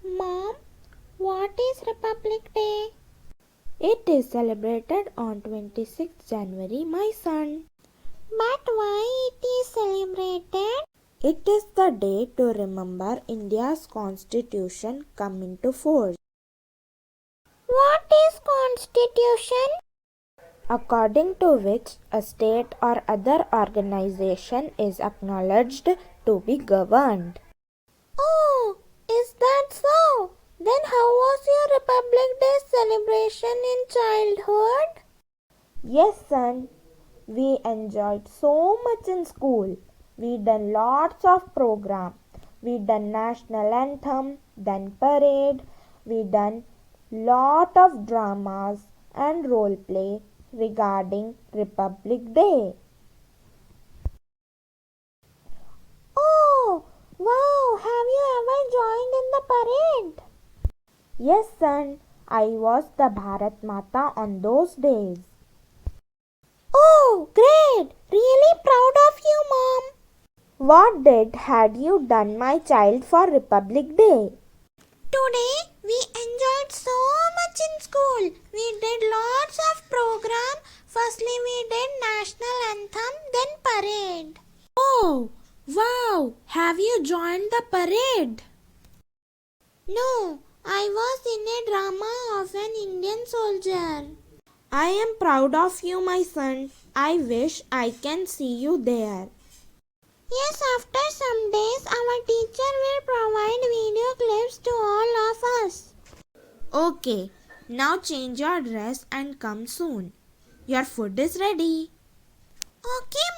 Mom, what is Republic Day? It is celebrated on 26th January, my son. But why it is celebrated? It is the day to remember India's constitution come into force. What is constitution? According to which a state or other organization is acknowledged to be governed. Oh, is that so? Then how was your Republic Day celebration in childhood? Yes, son, we enjoyed so much in school. We done lots of program. We done national anthem, then parade. We done lot of dramas and role play regarding Republic Day. Oh, wow, have you ever joined in the parade? Yes, son, I was the Bharat Mata on those days. Oh, great! Really proud of you, Mom. What did had you done, my child, for Republic Day? Today we enjoyed so much in school. We did lots of program. Firstly we did national anthem, then parade. Oh, wow! Have you joined the parade? No, I was in a drama of an Indian soldier. I am proud of you, my son. I wish I can see you there. Yes, after some days our teacher will provide video clips to all of us. Okay, now change your dress and come soon. Your food is ready. Okay,